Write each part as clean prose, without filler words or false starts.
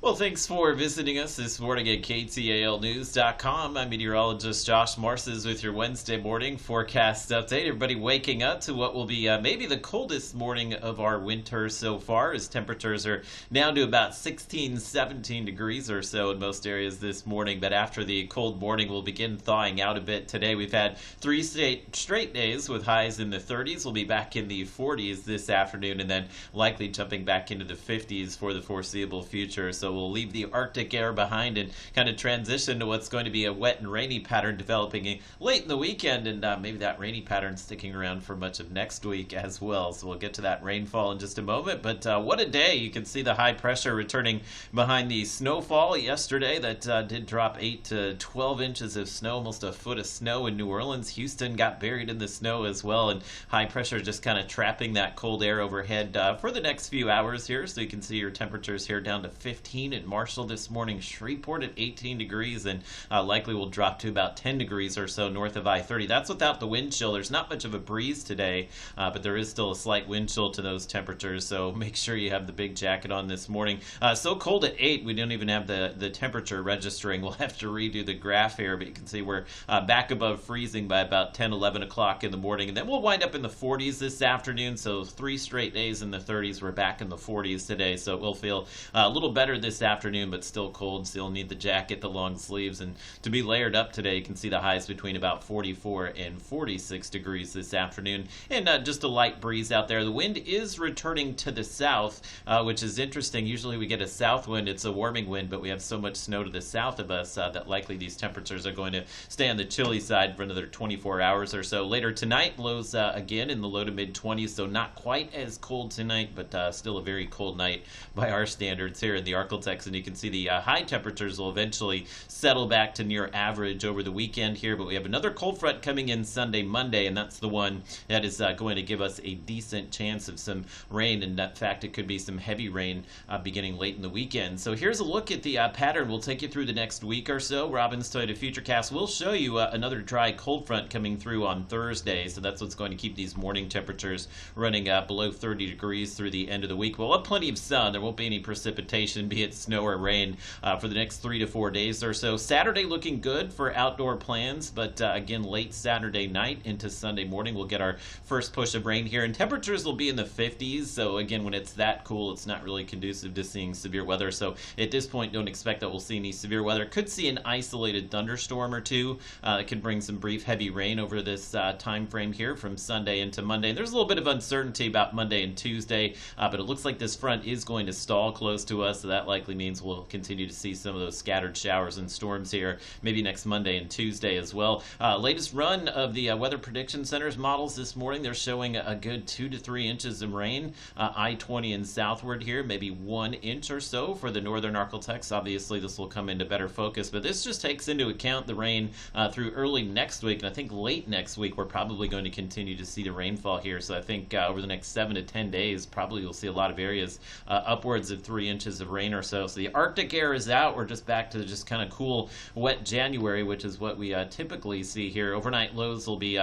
Well, thanks for visiting us this morning at KTALnews.com. I'm meteorologist Josh Marces with your Wednesday morning forecast update. Everybody waking up to what will be maybe the coldest morning of our winter so far, as temperatures are down to about 16, 17 degrees or so in most areas this morning. But after the cold morning, we'll begin thawing out a bit today. We've had three straight days with highs in the 30s. We'll be back in the 40s this afternoon, and then likely jumping back into the 50s for the foreseeable future. So we'll leave the Arctic air behind and kind of transition to what's going to be a wet and rainy pattern developing late in the weekend, and maybe that rainy pattern sticking around for much of next week as well. So we'll get to that rainfall in just a moment. But what a day. You can see the high pressure returning behind the snowfall yesterday that did drop 8 to 12 inches of snow, almost a foot of snow in New Orleans. Houston got buried in the snow as well, and high pressure just kind of trapping that cold air overhead for the next few hours here. So you can see your temperatures here down to 15 in Marshall this morning, Shreveport at 18 degrees, and likely will drop to about 10 degrees or so north of I-30. That's without the wind chill. There's not much of a breeze today, but there is still a slight wind chill to those temperatures, so make sure you have the big jacket on this morning. So cold at 8, we don't even have the temperature registering. We'll have to redo the graph here, but you can see we're back above freezing by about 10, 11 o'clock in the morning, and then we'll wind up in the 40s this afternoon, so 3 straight days in the 30s. We're back in the 40s today, so it will feel a little better this afternoon, but still cold, so you'll need the jacket, the long sleeves, and to be layered up today. You can see the highs between about 44 and 46 degrees this afternoon, and just a light breeze out there. The wind is returning to the south, which is interesting. Usually we get a south wind. It's a warming wind, but we have so much snow to the south of us that likely these temperatures are going to stay on the chilly side for another 24 hours or so. Later tonight, lows again in the low to mid 20s, so not quite as cold tonight, but still a very cold night by our standards here in the Arklatex. And you can see the high temperatures will eventually settle back to near average over the weekend here, but we have another cold front coming in Sunday, Monday, and that's the one that is going to give us a decent chance of some rain, and in fact it could be some heavy rain beginning late in the weekend. So here's a look at the pattern. We'll take you through the next week or so. Robbins Toyota Futurecast will show you another dry cold front coming through on Thursday, so that's what's going to keep these morning temperatures running below 30 degrees through the end of the week. We'll have plenty of sun. There won't be any precipitation, be it snow or rain, for the next 3 to 4 days or so. Saturday looking good for outdoor plans, but again, late Saturday night into Sunday morning, we'll get our first push of rain here, and temperatures will be in the 50s. So again, when it's that cool, it's not really conducive to seeing severe weather. So at this point, don't expect that we'll see any severe weather. Could see an isolated thunderstorm or two that could bring some brief heavy rain over this time frame here from Sunday into Monday. There's a little bit of uncertainty about Monday and Tuesday, but it looks like this front is going to stall close to us, so that likely means we'll continue to see some of those scattered showers and storms here, maybe next Monday and Tuesday as well. Latest run of the Weather Prediction Center's models this morning, they're showing a good 2 to 3 inches of rain, I-20 and southward here, maybe 1 inch or so for the northern Arklatex. Obviously, this will come into better focus, but this just takes into account the rain through early next week, and I think late next week we're probably going to continue to see the rainfall here. So I think over the next 7 to 10 days, probably we'll see a lot of areas upwards of 3 inches of rain or so. So the Arctic air is out. We're just back to just kind of cool, wet January, which is what we typically see here. Overnight lows will be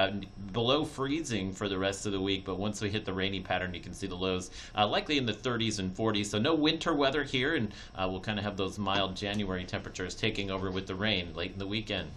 below freezing for the rest of the week, but once we hit the rainy pattern, you can see the lows likely in the 30s and 40s. So no winter weather here, and we'll kind of have those mild January temperatures taking over with the rain late in the weekend.